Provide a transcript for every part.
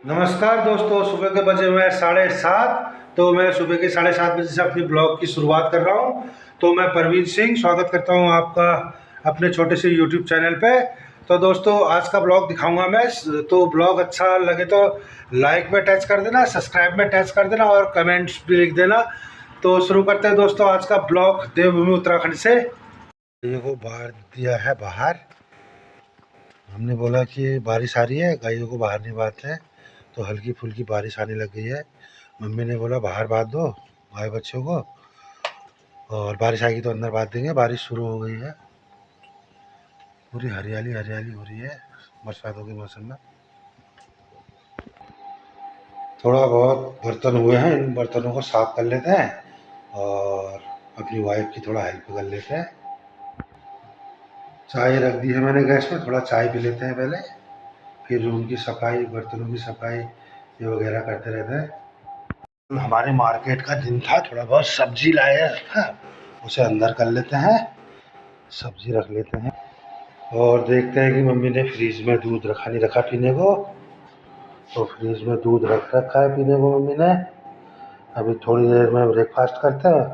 नमस्कार दोस्तों, सुबह के बजे हुए हैं 7:30। तो मैं सुबह के 7:30 बजे से अपनी ब्लॉग की शुरुआत कर रहा हूं। तो मैं परवीन सिंह स्वागत करता हूं आपका अपने छोटे से यूट्यूब चैनल पे। तो दोस्तों, आज का ब्लॉग दिखाऊंगा मैं। तो ब्लॉग अच्छा लगे तो लाइक में टच कर देना, सब्सक्राइब में टच कर देना और कमेंट्स भी लिख देना। तो शुरू करते हैं दोस्तों आज का ब्लॉग देवभूमि उत्तराखंड से। गायों को बाहर दिया है बाहर। हमने बोला कि बारिश आ रही है, गायों को बाहर नहीं बांधते हैं। तो हल्की फुल्की बारिश आने लग गई है। मम्मी ने बोला बाहर बांध दो गाय बच्चों को, और बारिश आएगी तो अंदर बांध देंगे। बारिश शुरू हो गई है, पूरी हरियाली हरियाली हो रही है बरसातों के मौसम में। थोड़ा बहुत बर्तन हुए हैं, इन बर्तनों को साफ कर लेते हैं और अपनी वाइफ की थोड़ा हेल्प कर लेते हैं। चाय रख दी है मैंने गैस में, थोड़ा चाय पी लेते हैं पहले, फिर रूम की सफाई, बर्तनों की सफाई ये वगैरह करते रहते हैं। हमारे मार्केट का दिन था, थोड़ा बहुत सब्जी लाया था, उसे अंदर कर लेते हैं, सब्जी रख लेते हैं। और देखते हैं कि मम्मी ने फ्रीज में दूध रखा नहीं रखा पीने को। तो फ्रीज में दूध रख रखा है पीने को मम्मी ने। अभी थोड़ी देर में ब्रेकफास्ट करते हैं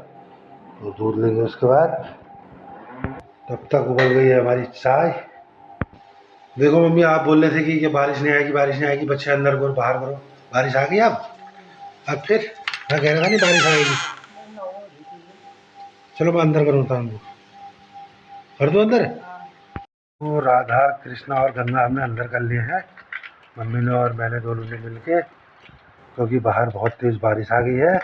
तो दूध लेंगे उसके बाद। तब तक उबल गई है हमारी चाय। देखो मम्मी, आप बोल रहे थे कि बारिश नहीं आएगी, बारिश नहीं आएगी, बच्चे अंदर करो बाहर करो। बारिश आ गई अब फिर मैं कह रहा था नहीं बारिश आएगी। चलो मैं अंदर करूँ था उनको, कर दो अंदर। वो राधा कृष्णा और गंगा हमने अंदर कर लिए हैं, मम्मी ने और मैंने दोनों ने मिल के, क्योंकि बाहर बहुत तेज़ बारिश आ गई है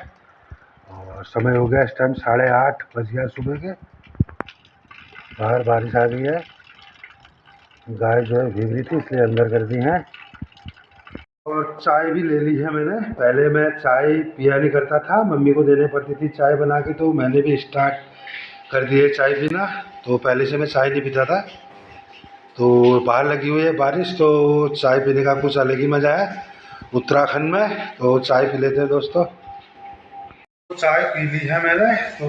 और समय हो गया इस टाइम 8:30 बज गया सुबह के। बाहर बारिश आ गई है, गाय जो है भीग रही थी इसलिए अंदर कर दी हैं। और चाय भी ले ली है मैंने। पहले मैं चाय पिया नहीं करता था, मम्मी को देने पड़ती थी चाय बना के, तो मैंने भी स्टार्ट कर दी है चाय पीना। तो पहले से मैं चाय नहीं पीता था। तो बाहर लगी हुई है बारिश, तो चाय पीने का कुछ अलग ही मज़ा है उत्तराखंड में। तो चाय पी लेते हैं दोस्तों। तो चाय पी ली है मैंने। तो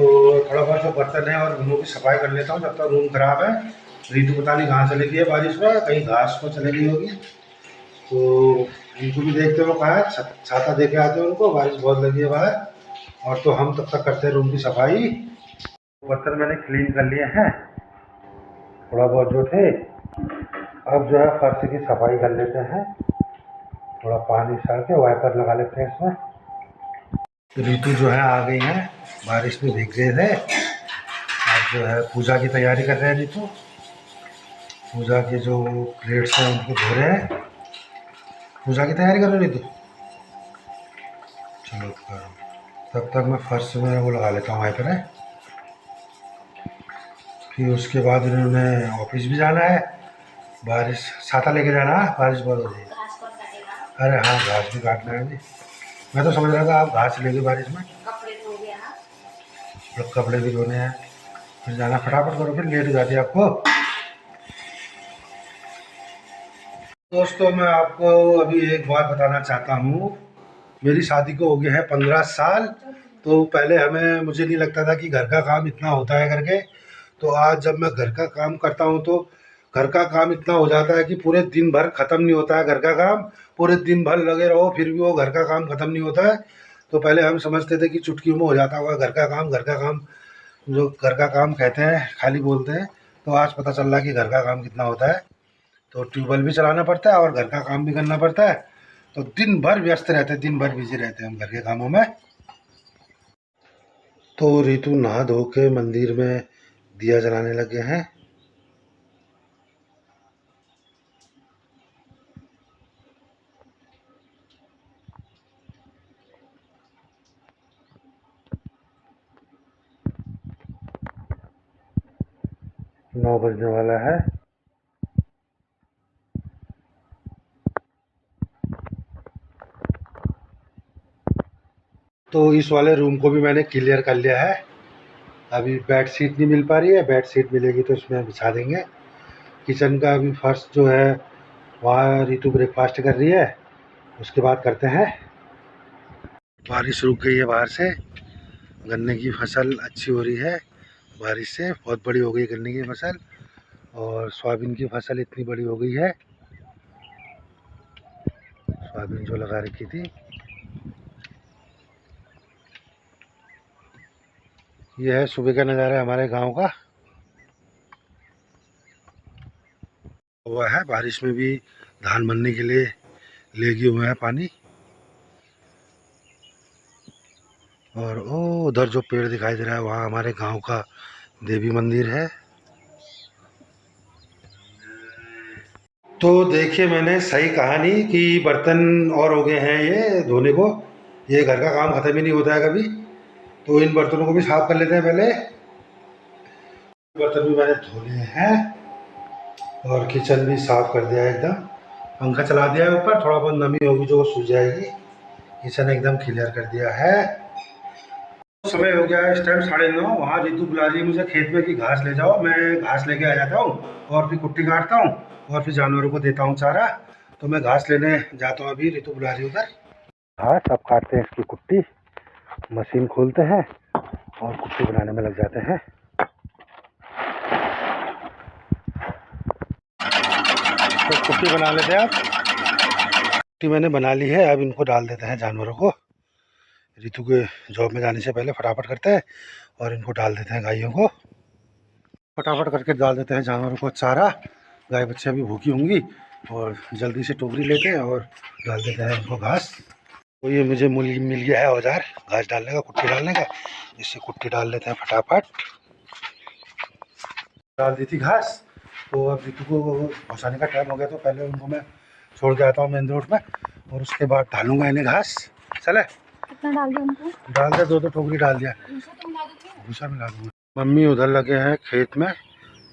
थोड़ा बहुत जो बर्तन है और रूमों की सफाई कर लेता हूँ जब तक रूम खराब है। रीतु पता नहीं कहाँ चली गई है बारिश में, कहीं घास को चली गई होगी। तो उनको भी देखते हुए कहा है छाता दे के आते हैं उनको, बारिश बहुत लगी है बाहर। और तो हम तब तक करते हैं रूम की सफाई। बर्तन मैंने क्लीन कर लिए हैं थोड़ा बहुत जो थे। अब जो है फर्श की सफाई कर लेते हैं, थोड़ा पानी डाल के वाइपर लगा लेते हैं इसमें। ऋतु जो है आ गई है, बारिश में भीग गए थे। अब जो है पूजा की तैयारी कर रहे हैं ऋतु। पूजा के जो प्लेट्स हैं उनको धो रहे हैं, पूजा की तैयारी कर रहे हो ऋतु। चलो करो, तब तक मैं फर्श में वो लगा लेता हूँ वाइपर है। फिर उसके बाद इन्होंने ऑफिस भी जाना है। बारिश, छाता लेके जाना है, बारिश बहुत हो रही है। अरे हाँ, घास भी काटना है जी। मैं तो समझ रहा था आप घास ले गए बारिश में। कपड़े भी धोने हैं, फिर जाना, फटाफट करो फिर लेट हो जाती है आपको। दोस्तों, मैं आपको अभी एक बात बताना चाहता हूँ। मेरी शादी को हो गया है 15 साल। तो पहले मुझे नहीं लगता था कि घर का काम इतना होता है करके। तो आज जब मैं घर का काम करता हूँ तो घर का काम इतना हो जाता है कि पूरे दिन भर ख़त्म नहीं होता है घर का काम। पूरे दिन भर लगे रहो फिर भी वो घर का काम ख़त्म नहीं होता है। तो पहले हम समझते थे कि चुटकियों में हो जाता होगा घर का काम। घर का काम जो घर का काम कहते हैं खाली बोलते हैं। तो आज पता चल रहा है कि घर का काम कितना होता है। तो ट्यूबवेल भी चलाना पड़ता है और घर का काम भी करना पड़ता है। तो दिन भर व्यस्त रहते हैं, दिन भर बिजी रहते हैं हम घर के कामों में। तो ऋतु नहा धो के मंदिर में दिया जलाने लगे हैं। नौ बजने वाला है। तो इस वाले रूम को भी मैंने क्लियर कर लिया है। अभी बेड शीट नहीं मिल पा रही है, बेड शीट मिलेगी तो इसमें बिछा देंगे। किचन का अभी फर्श जो है वहाँ ऋतु ब्रेकफास्ट कर रही है, उसके बाद करते हैं। बारिश रुक गई है बाहर से, गन्ने की फसल अच्छी हो रही है बारिश से, बहुत बड़ी हो गई गन्ने की फसल। और सोयाबीन की फसल इतनी बड़ी हो गई है, सोयाबीन जो लगा रखी थी। ये है सुबह का नज़ारा हमारे गांव का। हुआ है बारिश में भी धान बनने के लिए ले गए हुए हैं पानी। और ओ उधर जो पेड़ दिखाई दे रहा है वहाँ हमारे गांव का देवी मंदिर है। तो देखिए मैंने सही कहा नहीं कि बर्तन और हो गए हैं ये धोने को। ये घर का काम ख़त्म ही नहीं होता है कभी। तो इन बर्तनों को भी साफ़ कर लेते हैं पहले। बर्तन भी मैंने धो लिए हैं और किचन भी साफ़ कर दिया है एकदम। पंखा चला दिया है ऊपर, थोड़ा बहुत नमी होगी जो सूख जाएगी। किचन एकदम क्लियर कर दिया है। समय हो गया है इस टाइम 9:30। वहाँ रितु बुला रही है मुझे खेत में कि घास ले जाओ। मैं घास लेके आ जाता हूँ और फिर कुट्टी काटता हूँ और फिर जानवरों को देता हूँ चारा। तो मैं घास लेने जाता हूँ, अभी रितु बुला रही है उधर। घास अब काटते हैं इसकी कुट्टी, मशीन खोलते हैं और कुट्टी बनाने में लग जाते हैं। तो कुट्टी बना लेते हैं आप। कुट्टी मैंने बना ली है, अब इनको डाल देते हैं जानवरों को। रितु के जॉब में जाने से पहले फटाफट करते हैं और इनको डाल देते हैं गायों को। फटाफट करके डाल देते हैं जानवरों को चारा। गाय बच्चे अभी भूखी होंगी और जल्दी से टोकरी लेते हैं और डाल देते हैं इनको घास। तो ये मुझे मिल गया है औजार घास डालने का, कुट्टी डालने का। इससे कुट्टी डाल लेते हैं फटाफट। डाल दी थी घास। तो अब रितु को पहुँचाने का टाइम हो गया, तो पहले उनको मैं छोड़ के आता हूँ मेन रोड में और उसके बाद डालूंगा इन्हें घास। चले कितना डाल दिया उनको? डाल दे, 2 टोकरी डाल दिया। भूसा मिला दूँगा। मम्मी उधर लगे हैं खेत में,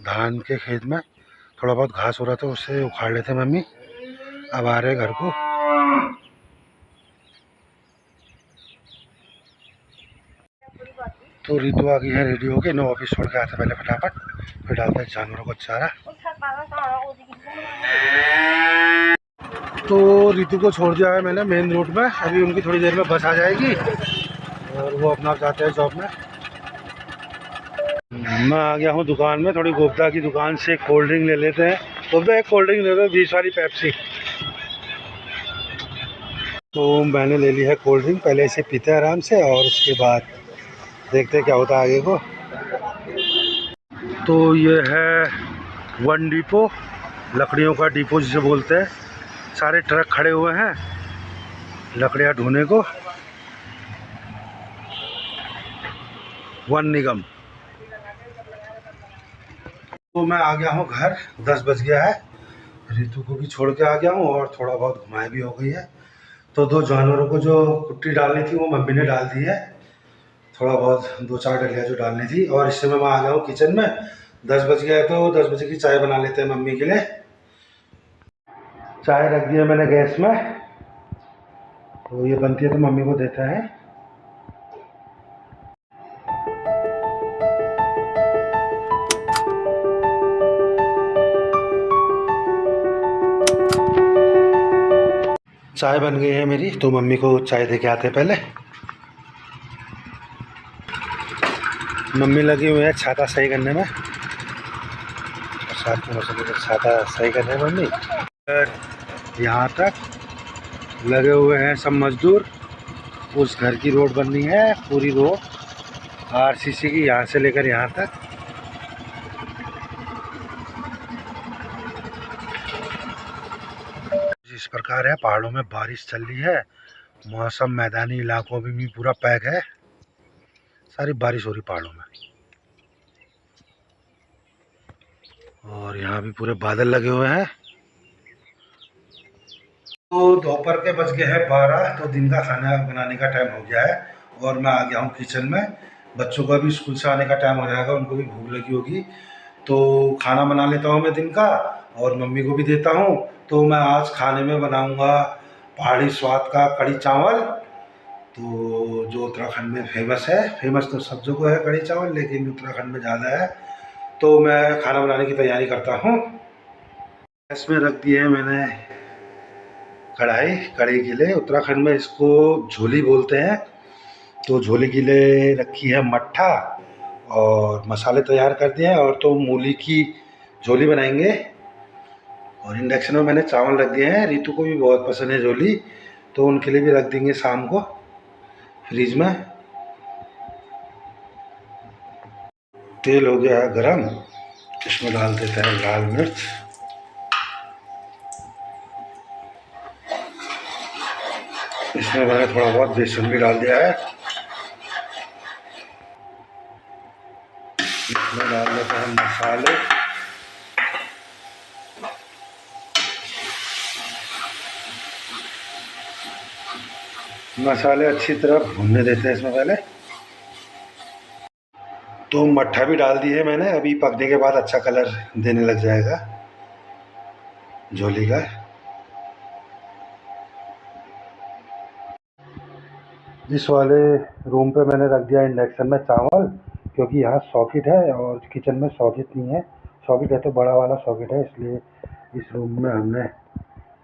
धान के खेत में। थोड़ा बहुत घास हो रहा था उससे उखाड़ लेते मम्मी। अब आ रहे घर को। तो रितु आ गई है रेडी होके। नो ऑफिस छोड़ के आते पहले फटाफट, फिर डालते हैं जानवरों को चारा। तो रितु को छोड़ दिया है मैंने मेन रोड में। अभी उनकी थोड़ी देर में बस आ जाएगी और वो अपना जाते हैं जॉब में। मैं आ गया हूँ दुकान में, थोड़ी गोप्ता की दुकान से कोल्ड ड्रिंक ले लेते हैं। गोप्ता एक कोल्ड ड्रिंक दे दो, 20 वाली पेप्सी। तो मैंने ले ली है कोल्ड ड्रिंक, पहले इसे पीते हैं आराम से और उसके बाद देखते हैं क्या होता है आगे को। तो ये है वन डिपो, लकड़ियों का डिपो जिसे बोलते हैं। सारे ट्रक खड़े हुए हैं लकड़ियाँ ढोने को। वन निगम। तो मैं आ गया हूँ घर, 10 बज गया है। रितु को भी छोड़ के आ गया हूँ और थोड़ा बहुत घुमाई भी हो गई है। तो 2 जानवरों को जो कुट्टी डालनी थी वो मम्मी ने डाल दी है। थोड़ा बहुत 2-4 डलिया जो डालनी थी। और इस समय मैं आ गया हूँ किचन में। 10 बज गया है तो 10 बजे की चाय बना लेते हैं मम्मी के लिए। चाय रख दी है मैंने गैस में, तो ये बनती है तो मम्मी को देते हैं। चाय बन गई है मेरी, तो मम्मी को चाय दे के आते हैं पहले। मम्मी लगी हुई है छाता सही करने में, बरसात के मौसम में छाता सही करने में मम्मी। यहाँ तक लगे हुए हैं सब मजदूर। उस घर की रोड बननी है, पूरी रोड आरसीसी की, यहाँ से लेकर यहाँ तक। इस प्रकार है, पहाड़ों में बारिश चल रही है। मौसम मैदानी इलाकों में भी पूरा पैक है, सारी बारिश हो रही पहाड़ों में। और यहाँ भी पूरे बादल लगे हुए हैं। तो दोपहर के बज गए हैं 12, तो दिन का खाना बनाने का टाइम हो गया है और मैं आ गया हूँ किचन में। बच्चों का भी स्कूल से आने का टाइम हो जाएगा, उनको भी भूख लगी होगी। तो खाना बना लेता हूँ मैं दिन का और मम्मी को भी देता हूँ। तो मैं आज खाने में बनाऊँगा पहाड़ी स्वाद का कढ़ी चावल। तो जो उत्तराखंड में फेमस है, फेमस तो सब जगह है कढ़ी चावल, लेकिन उत्तराखंड में ज़्यादा है। तो मैं खाना बनाने की तैयारी करता हूँ। गैस में रख दी है मैंने कढ़ाई, कढ़ी के लिए उत्तराखंड में इसको झोली बोलते हैं। तो झोली के लिए रखी है मट्ठा और मसाले तैयार कर दिए हैं। और तो मूली की झोली बनाएंगे और इंडक्शन में मैंने चावल रख दिए हैं, रितु को भी बहुत पसंद है झोली, तो उनके लिए भी रख देंगे शाम को फ्रिज में। तेल हो गया है गरम, इसमें डाल देते हैं लाल मिर्च, इसमें मैंने थोड़ा बहुत बेसन भी डाल दिया है। इसमें डाल देते हैं मसाले, मसाले अच्छी तरह भूनने देते हैं इसमें पहले। तो मट्ठा भी डाल दिए मैंने, अभी पकने के बाद अच्छा कलर देने लग जाएगा झोली का। इस वाले रूम पे मैंने रख दिया इंडक्शन में चावल, क्योंकि यहाँ सॉकेट है और किचन में सॉकेट नहीं है। सॉकेट है तो बड़ा वाला सॉकेट है, इसलिए इस रूम में हमने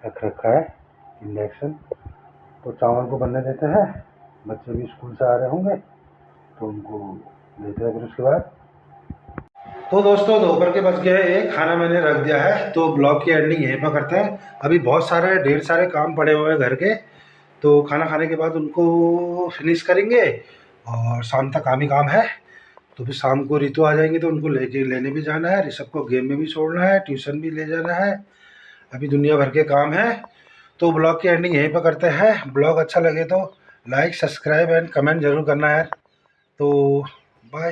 रख रखा है इंडक्शन। तो चावल को बनने देते हैं, बच्चे भी स्कूल से आ रहे होंगे तो उनको देते हैं। फिर उसके बाद तो दोस्तों दोपहर के बज गए एक, खाना मैंने रख दिया है, तो ब्लॉग की एंडिंग यहीं पर करते हैं। अभी बहुत सारे ढेर सारे काम पड़े हुए हैं घर के, तो खाना खाने के बाद उनको फिनिश करेंगे और शाम तक काम ही काम है। तो फिर शाम को रितु आ जाएंगे तो उनको लेने भी जाना है, ऋषभ को गेम में भी छोड़ना है, ट्यूशन भी ले जाना है, अभी दुनिया भर के काम है। तो ब्लॉग की एंडिंग यहीं पर करते हैं। ब्लॉग अच्छा लगे तो लाइक सब्सक्राइब एंड कमेंट ज़रूर करना यार। तो बाय।